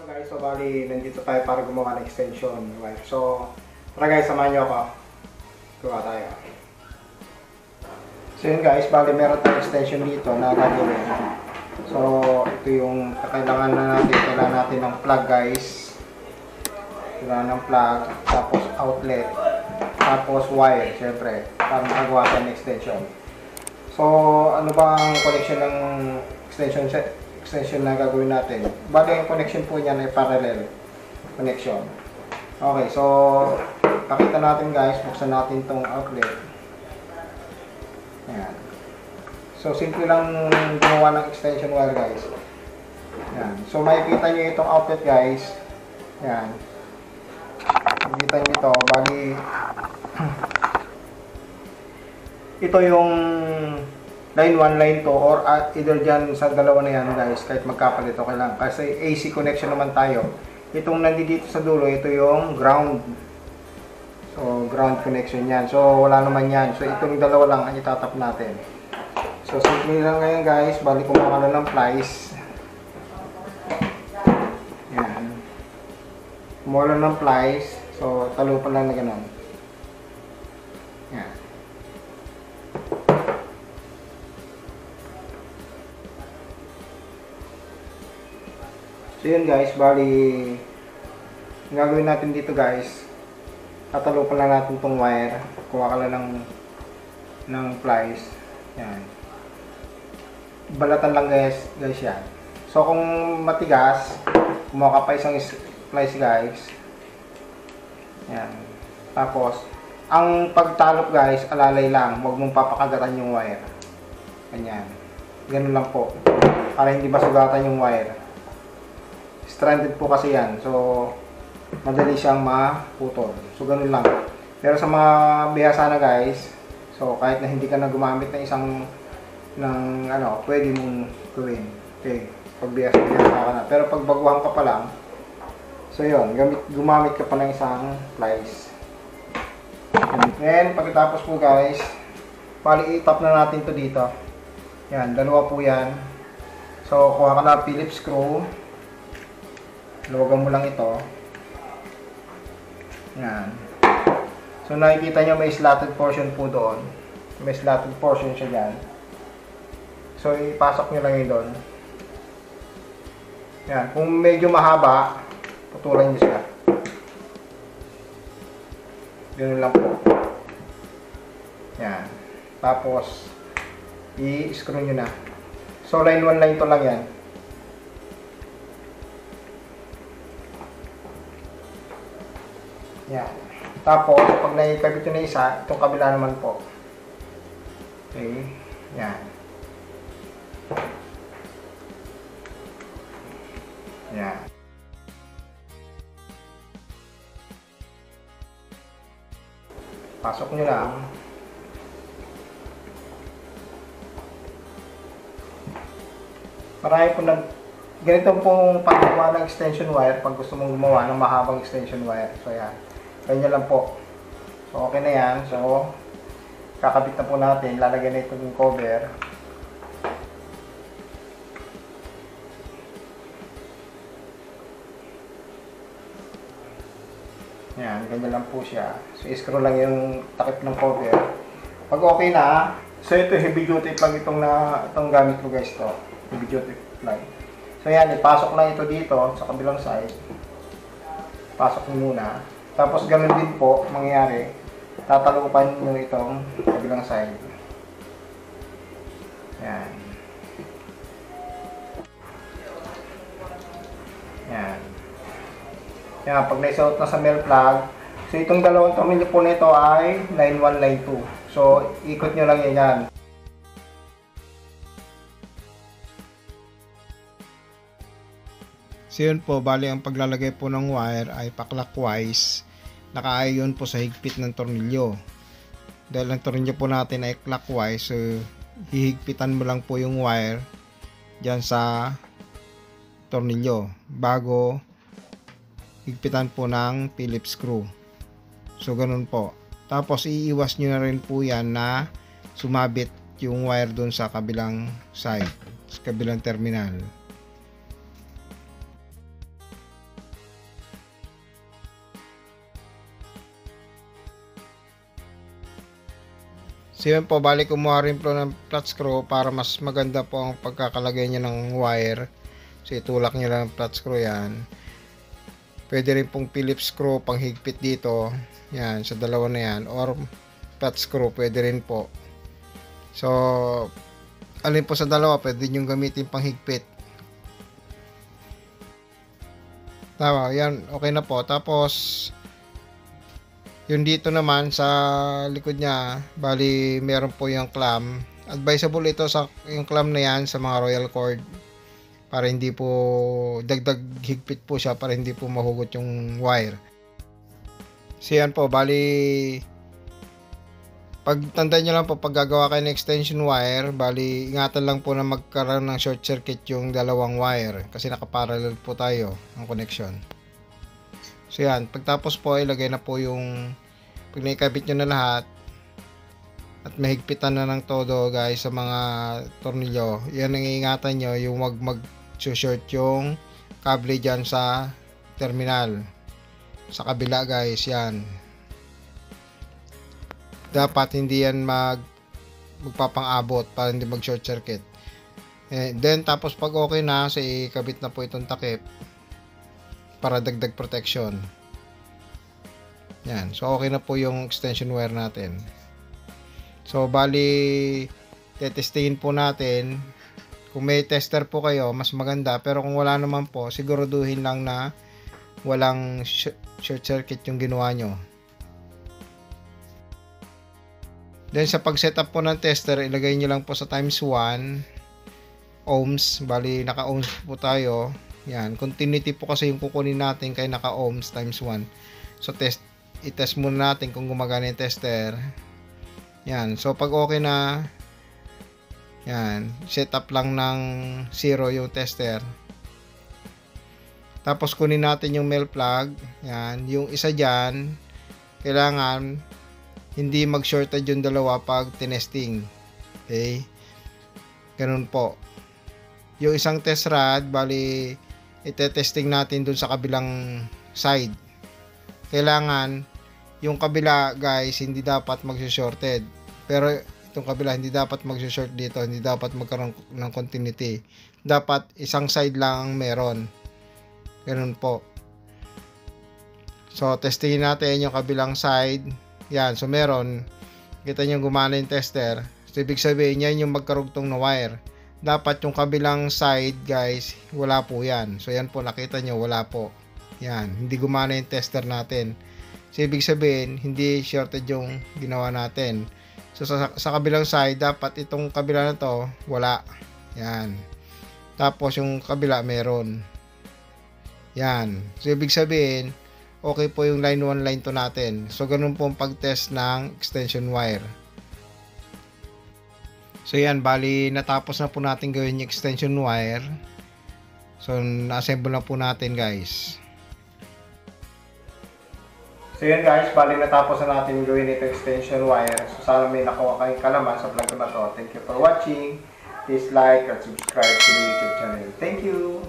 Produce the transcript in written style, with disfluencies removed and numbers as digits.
Guys, so bali, nandito tayo para gumawa ng extension wire. So, tara guys, samahan nyo ako. Gawa tayo. So yun guys, bali meron tayong extension dito na gagawin. So, ito yung kailangan natin ng plug guys. Kailangan ng plug, tapos outlet, tapos wire, syempre, para makagawa tayo ng extension. So, ano ba ang connection ng extension na gagawin natin? Bali, yung connection po niyan ay parallel connection. Okay, so pakita natin guys, buksan natin tong outlet. Ayan. So, simple lang gumawa ng extension wire guys. Ayan. So, makikita nyo itong outlet guys. Ayan. Makikita nyo ito, bali ito yung line 1, line 2, or either dyan sa dalawa na yan guys, kahit magkapalit, okay lang. Kasi AC connection naman tayo. Itong nandito sa dulo, ito yung ground. So, ground connection yan. So, wala naman yan. So, itong dalawa lang ang itatap natin. So, simple lang ngayon guys, bali kumuha ka na ng plies. Yan. Kumuha lang ng plies. So, talupan lang na ganun. Yan. So yun guys, bali ang gagawin natin dito guys, tatalupan lang natin tong wire. Kuha ka lang ng plies. Yan. Balatan lang guys yan. So kung matigas, kumuha ka pa isang plies guys. Yan. Tapos ang pagtalop guys, alalay lang, huwag mong papakagatan yung wire. Ganyan. Ganun lang po, para hindi masugatan yung wire. Stranded po kasi yan. So, madali siyang maputol. So, ganun lang. Pero sa mga bihasa na guys, so, kahit na hindi ka na gumamit ng pwede mong gawin. Okay. Pag bihasa ka na. Pero pag baguhan ka pa lang, so yun, gumamit ka pa ng isang plies. And, pagkatapos po guys, bali itap na natin to dito. Yan, dalawa po yan. So, kuha ka na Phillips screw. Luwagan mo lang ito. Yan. So, nakikita nyo may slotted portion po doon. May slotted portion siya dyan. So, ipasok nyo lang yun doon. Yan. Kung medyo mahaba, putulan nyo siya. Ganun lang po. Yan. Tapos, i-screw nyo na. So, line 1, line 2 lang yan. Yan. Tapos, pag naikabit nyo na isa, itong kabila naman po. Okay. Yan. Yan. Pasok nyo lang. Marami po ganito pong paggawa ng extension wire pag gusto mong gumawa ng mahabang extension wire. So, yan. Ganyan lang po. So, okay na yan. So, kakabit na po natin. Lalagyan na itong cover. Yan. Ganyan lang po siya. So, screw lang yung takip ng cover. Pag okay na, so ito heavy duty plug itong gamit ko guys to. Heavy duty plug. So, yan. Ipasok lang ito dito sa kabilang side. Pasok nyo muna. Tapos ganun din po mangyayari, tatalupan nyo itong kabilang side. Yan. Yan. Yan, pag naisuot na sa male plug, so itong dalawang tornilyo po nito ay line 1, line 2. So, ikot nyo lang yan. So yun po, bali ang paglalagay po ng wire ay pa-clockwise. Nakaayon po sa higpit ng tornilyo. Dahil ang tornilyo po natin ay clockwise, so hihigpitan mo lang po yung wire dyan sa tornilyo bago higpitan po ng Phillips screw. So ganun po. Tapos iiwas nyo na rin po yan na sumabit yung wire dun sa kabilang side, sa kabilang terminal. So yun po, bali kumuha rin po ng flat screw para mas maganda po ang pagkakalagay niya ng wire. So itulak niya lang flat screw yan. Pwede rin pong Phillips screw pang higpit dito. Yan, sa dalawa na yan. Or flat screw, pwede rin po. So, alin po sa dalawa, pwede nyo gamitin pang higpit. Tama, yan, okay na po. Tapos, yung dito naman sa likod niya, bali meron po yung clamp. Advisable ito sa yung clamp na yan sa mga royal cord para hindi po dagdag higpit po siya para hindi po mahugot yung wire. So yan po, bali pagtandaan nyo lang po pag gagawa kayo ng extension wire, bali ingatan lang po na magkaroon ng short circuit yung dalawang wire kasi nakaparallel po tayo ang connection. So yan, pagtapos po ilagay na po yung pag naikabit nyo na lahat at mahigpitan na ng todo guys sa mga tornilyo, yan ang iingatan nyo, yung wag mag-short yung kable dyan sa terminal sa kabila guys. Yan dapat hindi yan magpapang-abot para hindi mag short circuit. Then tapos pag okay na, so ikabit na po itong takip para dagdag protection. Yan. So, okay na po yung extension wire natin. So, bali, tetestingin po natin. Kung may tester po kayo, mas maganda. Pero kung wala naman po, siguraduhin lang na walang short circuit yung ginawa nyo. Then, sa pag-setup po ng tester, ilagay nyo lang po sa times 1 ohms. Bali, naka-ohms po tayo. Yan, continuity po kasi yung kukunin natin kaya naka-ohms times 1. So i-test muna natin kung gumagana yung tester. Yan, so pag okay na, yan, set up lang ng 0 yung tester. Tapos kunin natin yung male plug. Yan, yung isa dyan, kailangan hindi mag-shorted yung dalawa pag tinesting. Okay? Ganun po. Yung isang test rod, bali ite-testing natin dun sa kabilang side. Kailangan yung kabila guys hindi dapat mag-shorted. Pero itong kabila hindi dapat mag-short dito, hindi dapat magkaroon ng continuity. Dapat isang side lang ang meron. Ganun po. So testingin natin yung kabilang side. Yan, so meron. Kita nyo gumana yung tester. So ibig sabihin yan yung magkarugtong na wire. Dapat yung kabilang side guys, wala po yan. So yan po, nakita nyo, wala po. Yan, hindi gumana yung tester natin. So ibig sabihin, hindi shorted yung ginawa natin. So sa kabilang side, dapat itong kabila na to, wala. Yan. Tapos yung kabila meron. Yan. So ibig sabihin, okay po yung line 1, line 2 natin. So ganun po ang pag-test ng extension wire. So yan, bali natapos na po natin gawin yung extension wire. So na-assemble na po natin guys. So yan guys, bali natapos na natin gawin ito extension wire. So sana may nakuha kayong kalaman sa vlog na to. Thank you for watching. Please like and subscribe to the YouTube channel. Thank you!